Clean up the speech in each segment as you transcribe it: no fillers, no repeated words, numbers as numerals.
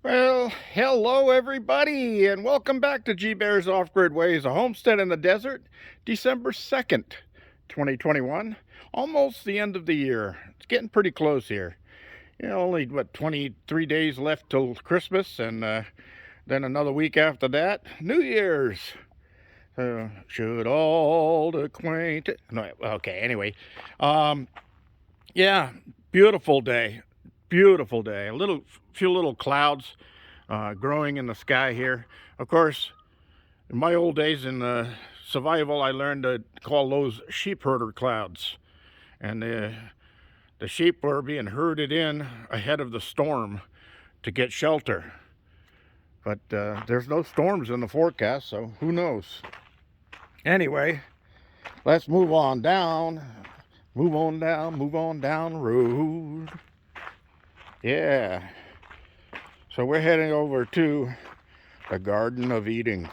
Well, hello everybody, and welcome back to G Bear's Off-Grid Ways, a homestead in the desert, December 2nd, 2021. Almost the end of the year. It's getting pretty close here. Only, 23 days left till Christmas, and then another week after that, New Year's. Should all acquaint... No, okay, anyway. Yeah, beautiful day. Beautiful day. Few little clouds growing in the sky here. Of course, in my old days in survival, I learned to call those sheep herder clouds. And the sheep were being herded in ahead of the storm to get shelter. But there's no storms in the forecast, so who knows? Anyway, let's move on down. Move on down the road. Yeah. So we're heading over to the Garden of Eden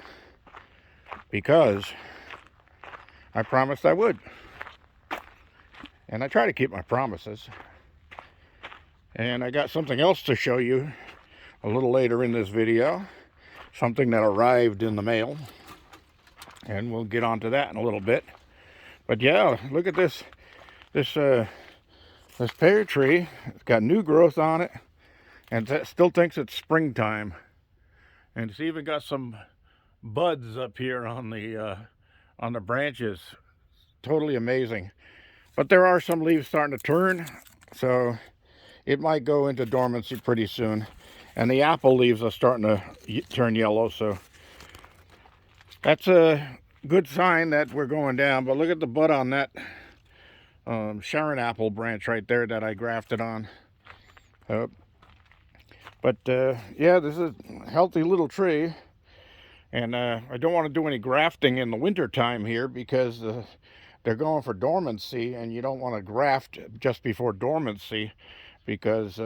because I promised I would. And I try to keep my promises. And I got something else to show you a little later in this video. Something that arrived in the mail. And we'll get onto that in a little bit. But yeah, look at this pear tree. It's got new growth on it. And it still thinks it's springtime. And it's even got some buds up here on the branches. Totally amazing. But there are some leaves starting to turn, so it might go into dormancy pretty soon. And the apple leaves are starting to turn yellow, so that's a good sign that we're going down. But look at the bud on that Sharon apple branch right there that I grafted on. But yeah, this is a healthy little tree. And I don't want to do any grafting in the winter time here because they're going for dormancy, and you don't want to graft just before dormancy because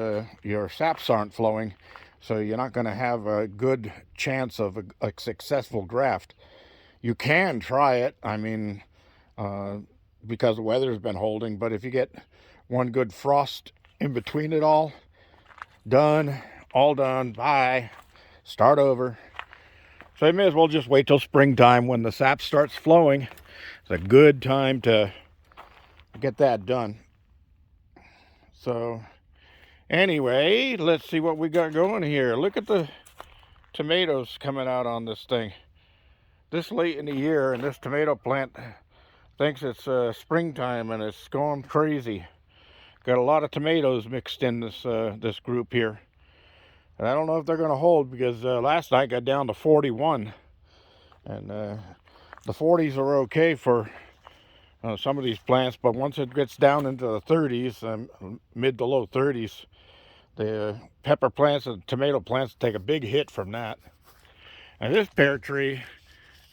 your saps aren't flowing. So you're not going to have a good chance of a successful graft. You can try it, I mean, because the weather's been holding, but if you get one good frost in between it all done, bye, start over. So you may as well just wait till springtime when the sap starts flowing. It's a good time to get that done. So anyway, let's see what we got going here. Look at the tomatoes coming out on this thing. This late in the year, and this tomato plant thinks it's springtime, and it's going crazy. Got a lot of tomatoes mixed in this group here. And I don't know if they're going to hold because last night got down to 41. And the 40s are okay for some of these plants, but once it gets down into the 30s, mid to low 30s, the pepper plants and tomato plants take a big hit from that. And this pear tree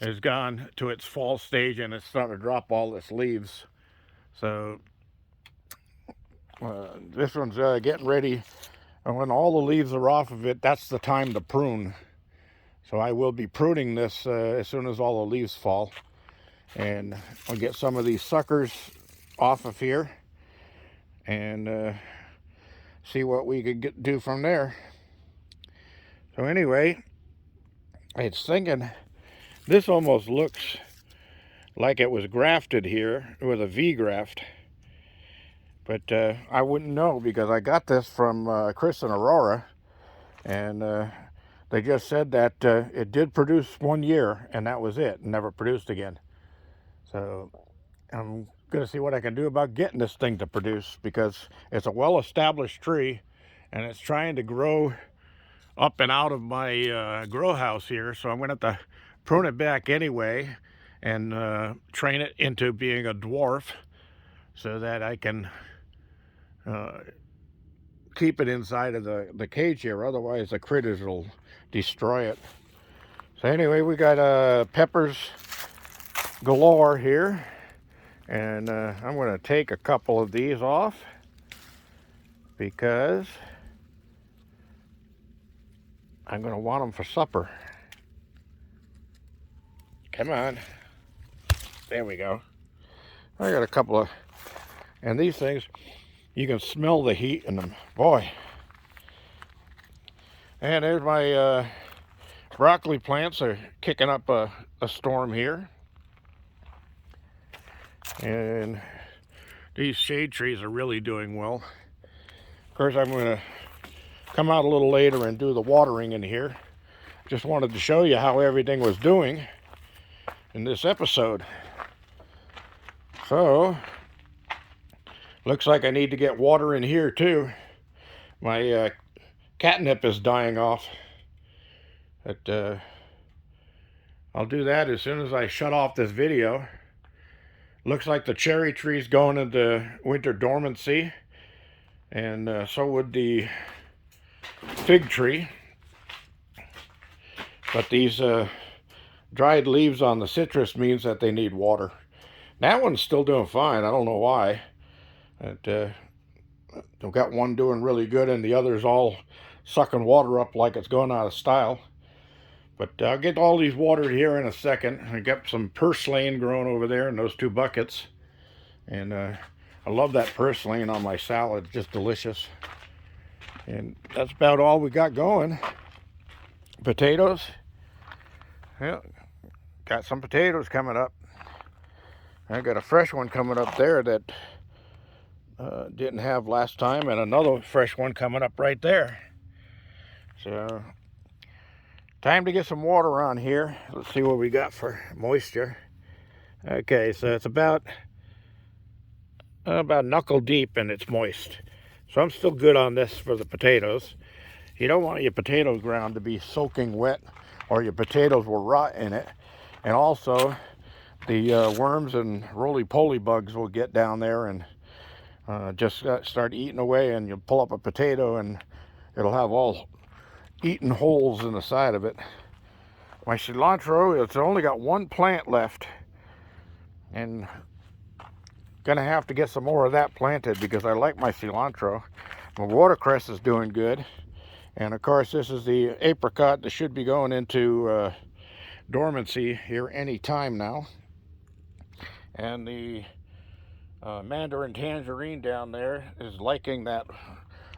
has gone to its fall stage, and it's starting to drop all its leaves. So this one's getting ready. And when all the leaves are off of it, that's the time to prune. So I will be pruning this as soon as all the leaves fall. And I'll get some of these suckers off of here and see what we could do from there. So anyway, it's thinking this almost looks like it was grafted here with a V graft. But I wouldn't know because I got this from Chris and Aurora, and they just said that it did produce 1 year, and that was it. Never produced again. So I'm going to see what I can do about getting this thing to produce, because it's a well-established tree, and it's trying to grow up and out of my grow house here. So I'm going to have to prune it back anyway and train it into being a dwarf so that I can keep it inside of the cage here. Otherwise the critters will destroy it. So anyway, we got peppers galore here, and I'm going to take a couple of these off because I'm going to want them for supper. Come on. There we go. I got a couple of, and these things, you can smell the heat in them. Boy, And there's my broccoli plants are kicking up a storm here. And these shade trees are really doing well. Of course, I'm going to come out a little later and do the watering in here. Just wanted to show you how everything was doing in this episode. So, looks like I need to get water in here too. My catnip is dying off. But I'll do that as soon as I shut off this video. Looks like the cherry tree's going into winter dormancy, and so would the fig tree. But these dried leaves on the citrus means that they need water. That one's still doing fine. I don't know why. But, I've got one doing really good and the other's all sucking water up like it's going out of style. But I'll get all these watered here in a second. I got some purslane growing over there in those 2 buckets. And I love that purslane on my salad. Just delicious. And that's about all we got going. Potatoes. Yeah, got some potatoes coming up. I got a fresh one coming up there that didn't have last time, and another fresh one coming up right there. So, time to get some water on here. Let's see what we got for moisture. Okay, so it's about knuckle deep and it's moist. So I'm still good on this for the potatoes. You don't want your potato ground to be soaking wet or your potatoes will rot in it. And also, the worms and roly-poly bugs will get down there and just start eating away, and you'll pull up a potato and it'll have all eaten holes in the side of it. My cilantro, it's only got 1 plant left, and gonna have to get some more of that planted because I like my cilantro. My watercress is doing good, and of course this is the apricot that should be going into dormancy here any time now. And the mandarin tangerine down there is liking that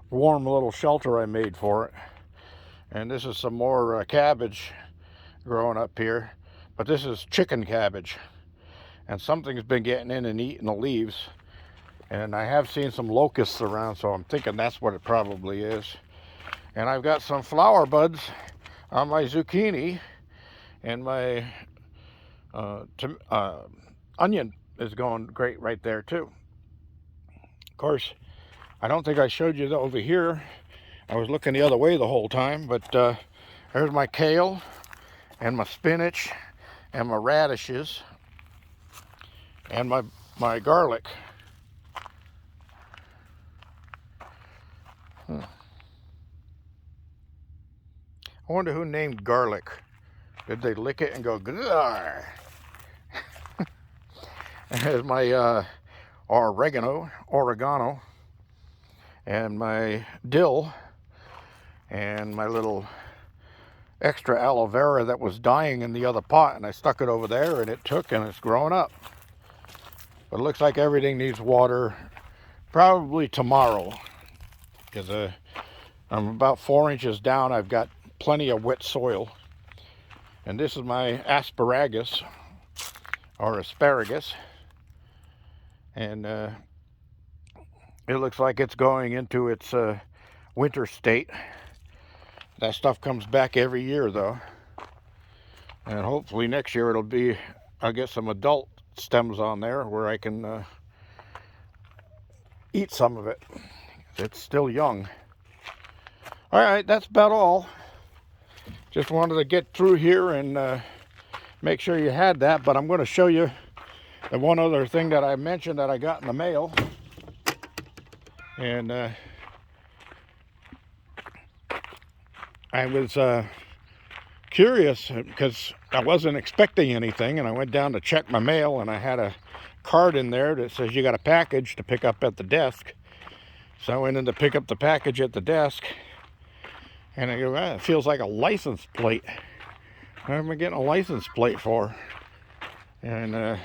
warm little shelter I made for it. And this is some more cabbage growing up here, but this is chicken cabbage, and something's been getting in and eating the leaves. And I have seen some locusts around, so I'm thinking that's what it probably is. And I've got some flower buds on my zucchini, and my onion is going great right there too. Of course, I don't think I showed you over here. I was looking the other way the whole time, but there's my kale and my spinach and my radishes and my garlic. I wonder who named garlic. Did they lick it and go, "Gah"? There's my oregano, and my dill, and my little extra aloe vera that was dying in the other pot, and I stuck it over there, and it took, and it's growing up. But it looks like everything needs water probably tomorrow, because I'm about 4 inches down. I've got plenty of wet soil. And this is my asparagus, or asparagus. And it looks like it's going into its winter state. That stuff comes back every year though. And hopefully next year I'll get some adult stems on there where I can eat some of it. It's still young. All right, that's about all. Just wanted to get through here and make sure you had that, but I'm going to show you the one other thing that I mentioned that I got in the mail. And I was curious because I wasn't expecting anything, and I went down to check my mail, and I had a card in there that says you got a package to pick up at the desk. So I went in to pick up the package at the desk, and I go, it feels like a license plate. What am I getting a license plate for? And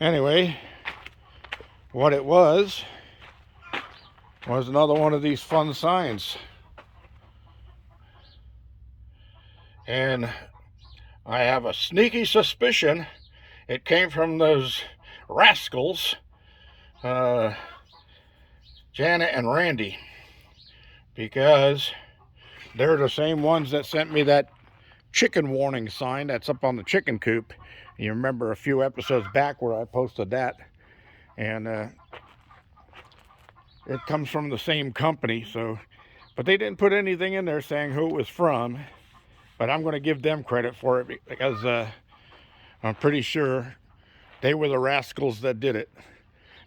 anyway, what it was another one of these fun signs. And I have a sneaky suspicion it came from those rascals, Janet and Randy, because they're the same ones that sent me that chicken warning sign that's up on the chicken coop. You remember a few episodes back where I posted that, and it comes from the same company. So, but they didn't put anything in there saying who it was from, but I'm going to give them credit for it because I'm pretty sure they were the rascals that did it.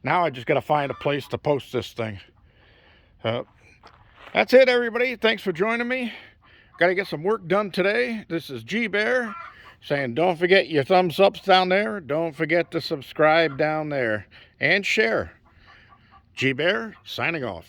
Now I just got to find a place to post this thing. That's it, everybody. Thanks for joining me. Got to get some work done today. This is G-Bear saying don't forget your thumbs ups down there. Don't forget to subscribe down there and share. G-Bear signing off.